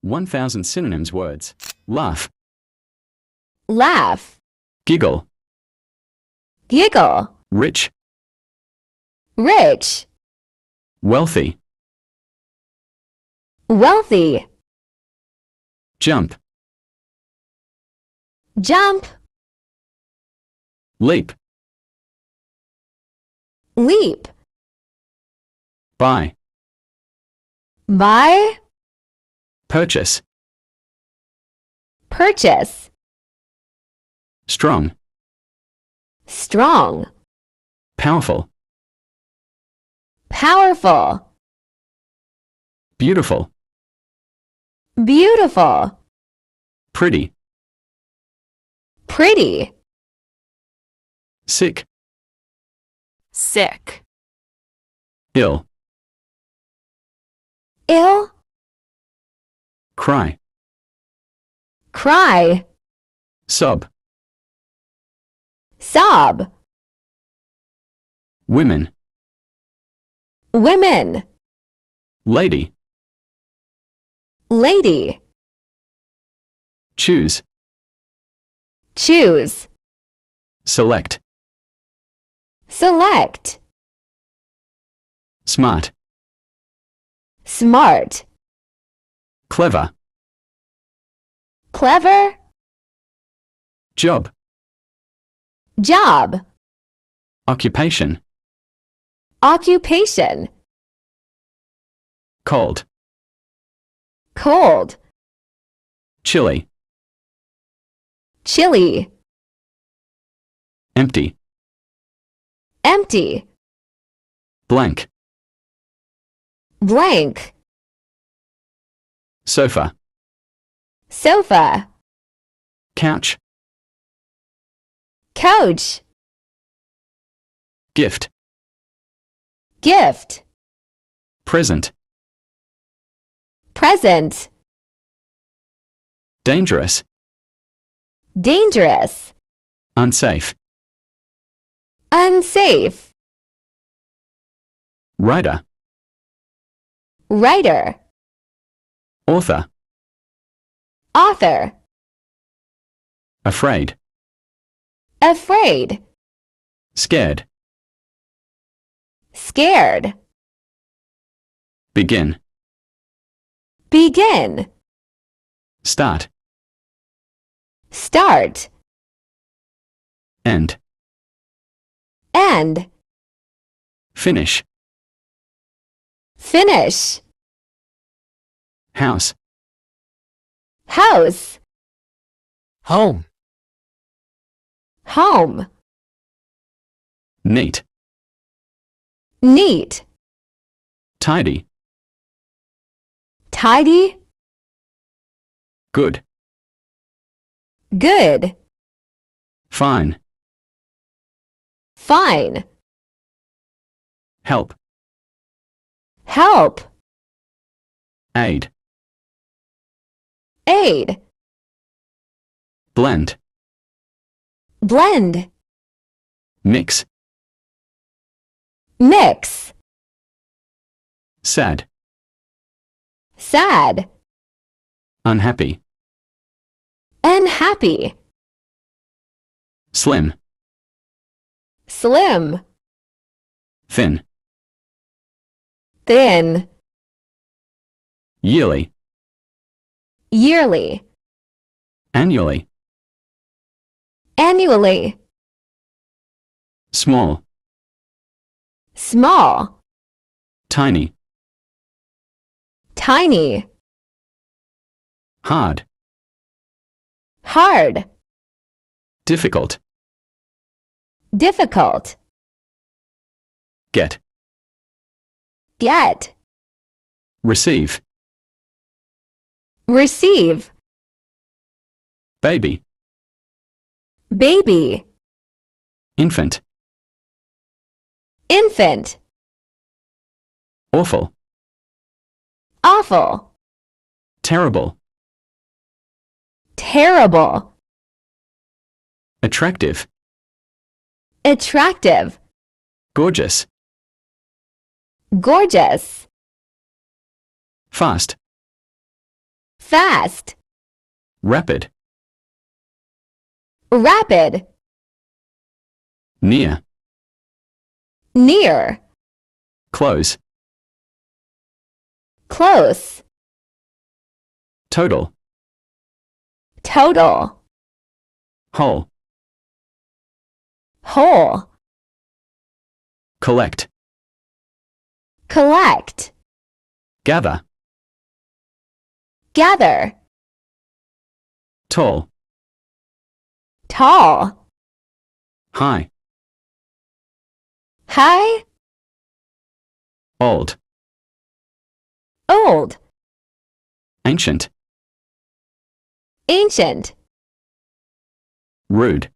1000 synonyms words. Laugh, laugh, giggle, giggle, rich, rich, wealthy, wealthy, jump, jump, leap, leap, buy, buy, purchase, purchase, strong, strong, powerful, powerful, beautiful, beautiful, pretty, pretty, sick, sick, ill, ill, cry, cry, sob, sob, women, women, lady, lady, choose, choose, select, select, smart, smart, clever, clever, job, job, occupation, occupation, cold, cold, chilly, chilly, empty, empty, blank, blank, sofa, sofa, couch, couch, gift, gift, present, present, dangerous, dangerous, unsafe, unsafe, writer, writer, author, author, afraid, afraid, scared, scared, begin, begin, start, start, end, end, finish, finish, house, house, home, home, neat, neat, tidy, tidy, good, good, fine, fine, help, help, aid, aid, blend, blend, mix, mix, sad, sad, unhappy, unhappy, slim, slim, thin, thin, yearly, yearly, annually, annually, small, small, tiny, tiny, hard, hard, difficult, difficult, get, get, receive, receive, baby, baby, infant, infant, awful, awful, terrible, terrible, attractive, attractive, gorgeous, gorgeous, fast, fast, rapid, rapid, near, near, close, close, total, total, whole, whole, collect, collect, gather, gather, tall, tall, high, high, old, old, ancient, ancient, rude,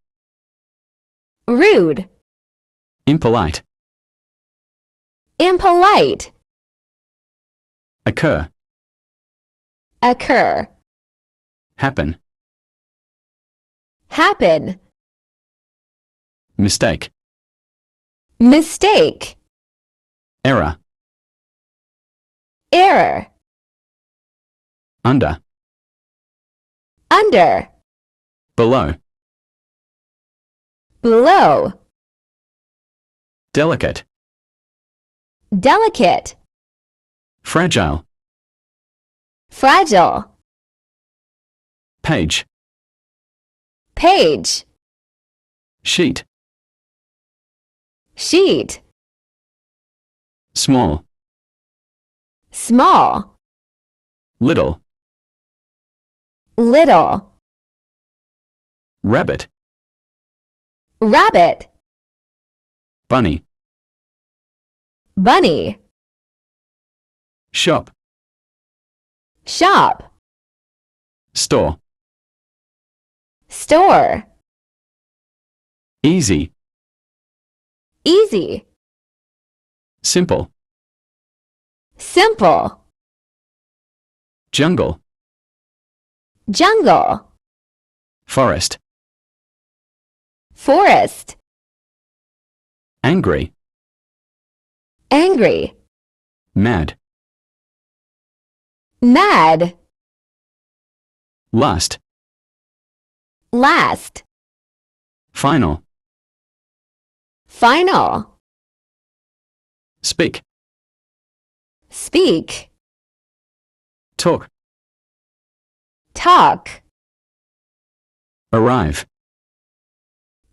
rude, impolite, impolite, occur, occur, happen, happen, mistake, mistake, error, error, under, under, below, below, delicate, delicate, fragile, fragile, page, page, sheet, sheet, small, small, little, little, rabbit, rabbit, bunny, bunny, shop, shop, store, store, easy, easy, simple, simple, jungle, jungle, forest, forest, angry, angry, mad, mad, last, last, final, final, speak, speak, talk, talk, arrive,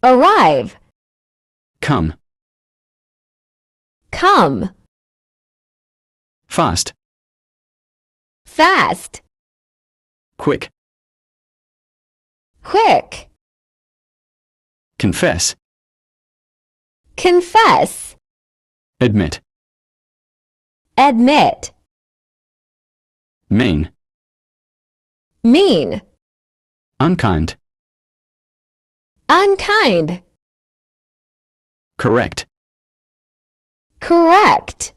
arrive, come, come, fast, fast, quick, quick, confess, confess, admit, admit, mean, mean, unkind, unkind, correct, correct,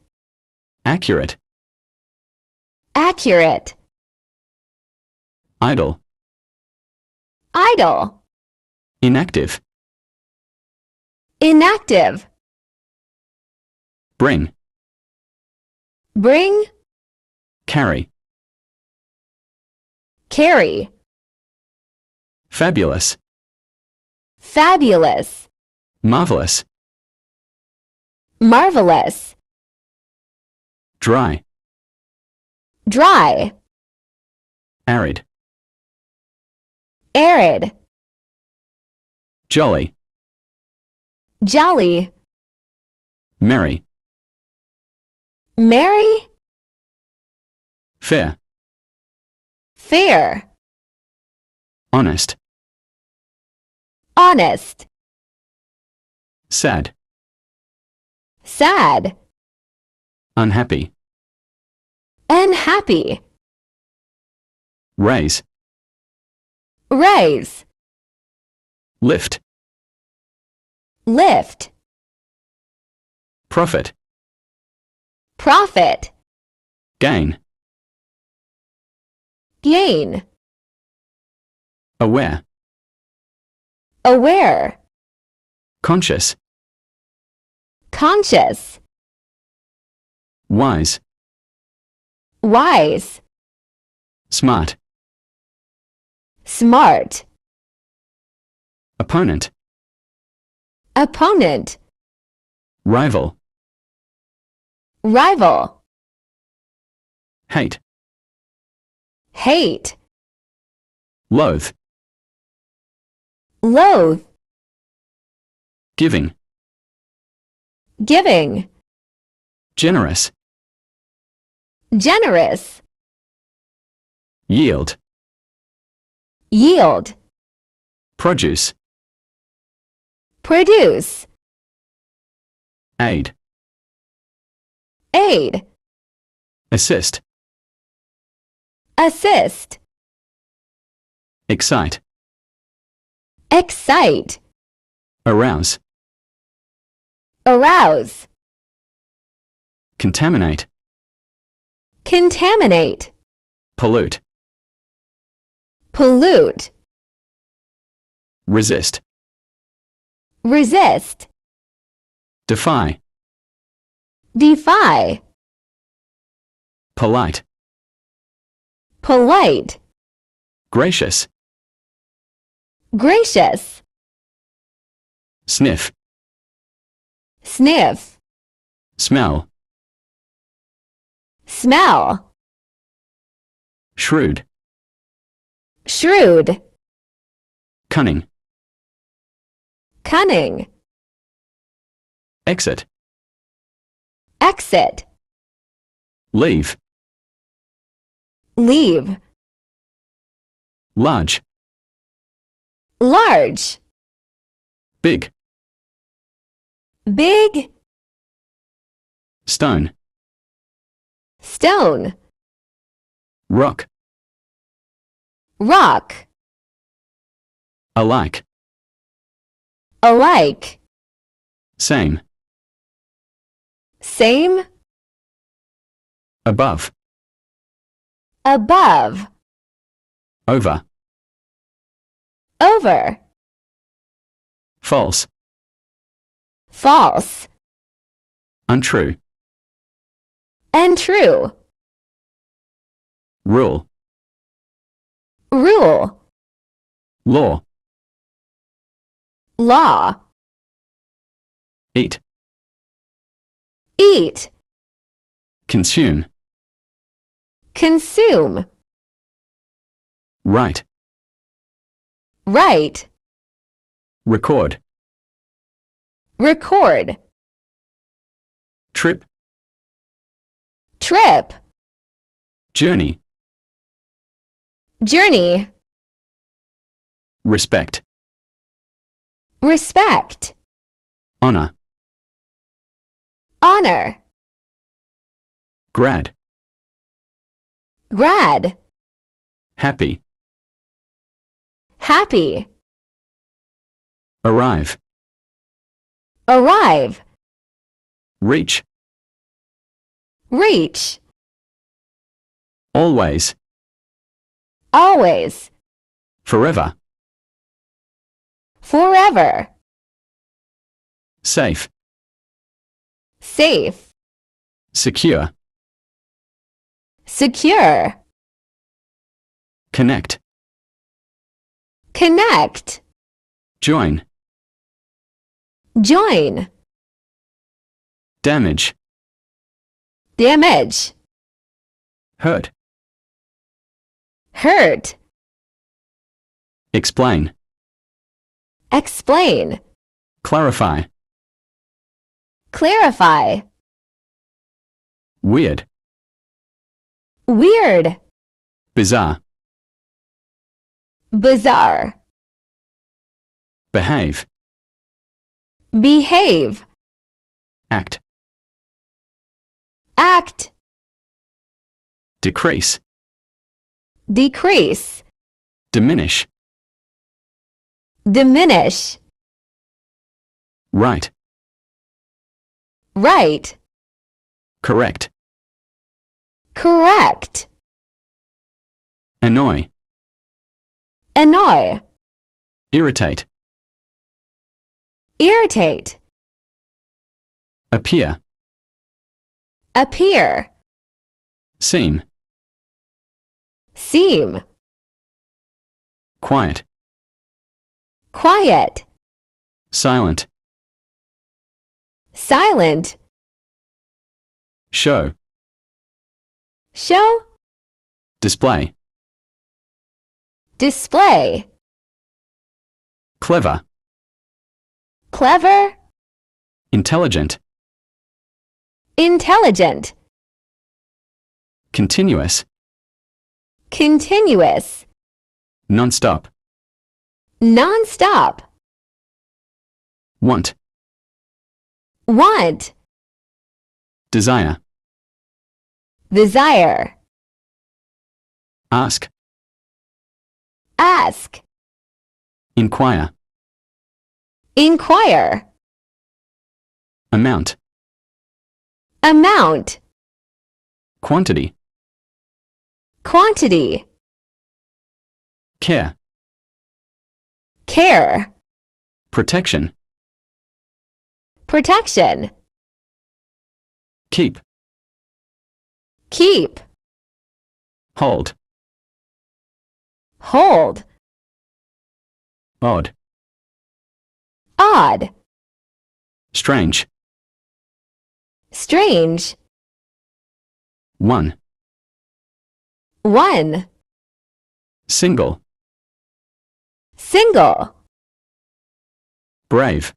accurate, accurate, idle, idle, inactive, inactive, bring, bring, carry, carry, fabulous, fabulous, marvelous, marvelous, dry, dry, arid, arid, jolly, jolly, merry, merry, fair, fair, honest, honest, sad, sad, unhappy, unhappy, raise, raise, lift, lift, profit, profit, gain, gain, aware, aware, conscious, conscious, wise, wise, smart, smart, opponent, opponent, rival, rival, hate, hate, loathe, loathe, giving, giving, generous, generous, yield, yield, produce, produce, aid, aid, assist, assist, excite, excite, arouse, arouse, contaminate, contaminate, pollute, pollute, resist, resist, defy, defy, polite, polite, gracious, gracious, sniff, sniff, smell, smell, shrewd, shrewd, cunning, cunning, exit, exit, leave, leave, large, large, big, big, stone, stone, rock, rock, alike, alike, same, same, above, above, over, over, false, false, untrue, untrue, rule, rule, law, law, eat, eat, consume, consume, write, write, record, record, trip, trip, journey, journey, respect, respect, honor, honor, grad, grad, happy, happy, arrive, arrive, reach, reach, always, always, forever, forever, safe, safe, secure, secure, connect, connect, join, join, damage, damage, hurt, hurt, explain, explain, clarify, clarify, weird, weird, bizarre, bizarre, behave, behave, act, act, decrease, decrease, diminish, diminish, right, right, correct, correct, annoy, annoy, irritate, irritate, appear, appear, seem, seem, quiet, quiet, silent, silent, show, show, display, display, clever, clever, intelligent, intelligent, continuous, continuous, non-stop, non-stop, want, want, desire, desire, ask, ask, inquire, inquire, amount, amount, quantity, quantity, care, care, protection, protection, keep, keep, hold, hold, odd, odd, strange, strange, one, one, single, single, brave,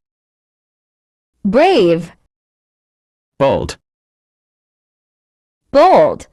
brave, bold, bold,